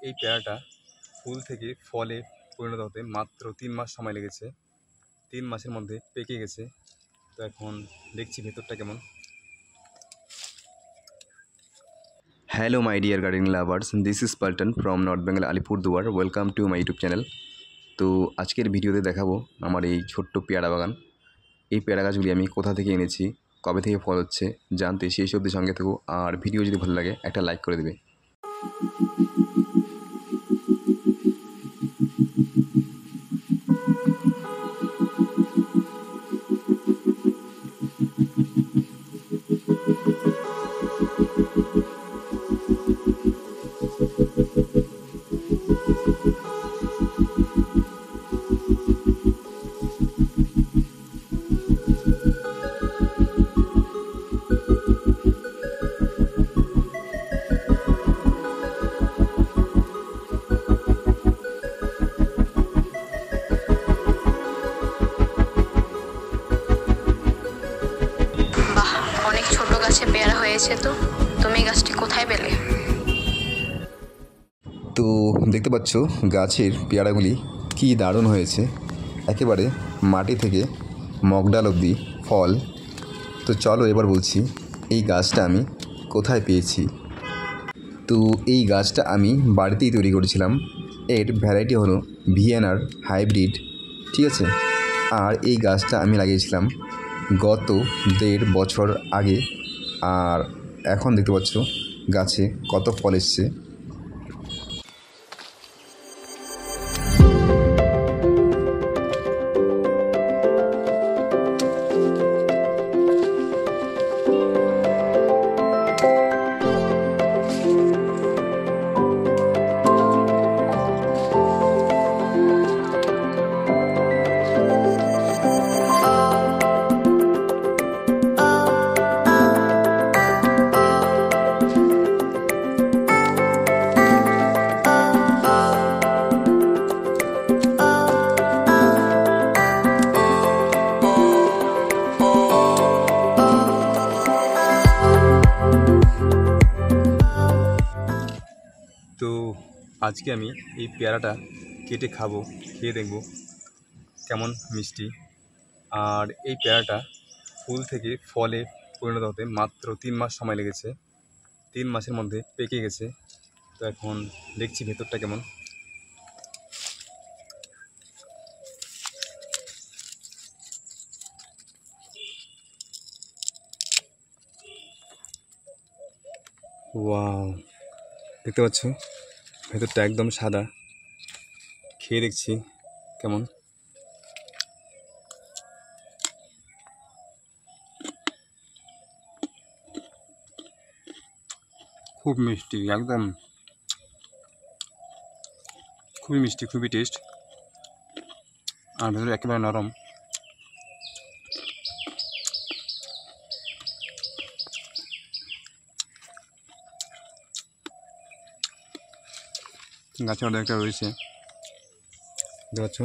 এই পেয়ারাটা ফুল থেকে ফলে পরিণত হতে মাত্র 3 মাস সময় লেগেছে। 3 মাসের মধ্যে পেকে গেছে। তো এখন দেখছি ভেতরটা কেমন। Hello my dear gardening lovers, this is Paltan from North Bengal Alipurduar. Welcome to my YouTube channel. তো আজকের ভিডিওতে দেখাবো আমার এই ছোট্ট পেয়ারা বাগান। এই পেয়ারা গাছগুলি আমি কোথা থেকে এনেছি, কবে থেকে ফল হচ্ছে জানতে সেই সবজি সঙ্গে থাকো। আর ভিডিও যদি ভালো লাগে একটা লাইক করে দেবে। পেয়ারা হয়েছে। তো তুমি গাছটি কোথায় পেলে? তো দেখতে পাচ্ছ গাছের পেয়ারাগুলি কি দারুণ হয়েছে, একেবারে মাটি থেকে মগডাল অবধি ফল। তো চলো এবার বলছি এই গাছটা আমি কোথায় পেয়েছি। তো এই গাছটা আমি বাড়িতেই তৈরি করেছিলাম। এর ভ্যারাইটি হলো ভিয়েনার হাইব্রিড, ঠিক আছে। আর এই গাছটা আমি লাগিয়েছিলাম গত 1.5 বছর আগে। আর এখন দেখতে পাচ্ছ গাছে কত ফল এসছে। তো আজকে আমি এই পেয়ারাটা কেটে খাবো, খেয়ে দেখব কেমন মিষ্টি। আর এই পেয়ারাটা ফুল থেকে ফলে পরিণত হতে মাত্র 3 মাস সময় লেগেছে। 3 মাসের মধ্যে পেকে গেছে। তো এখন দেখছি ভেতরটা কেমন। ওয়াও, দেখতে পাচ্ছ ভেতরটা একদম সাদা। খেয়ে দেখছি কেমন। খুব মিষ্টি, একদম খুবই মিষ্টি, খুবই টেস্ট। আর ভেতরে একেবারে নরম। গাছের মধ্যে একটা রয়েছে, দেখতে পাচ্ছ।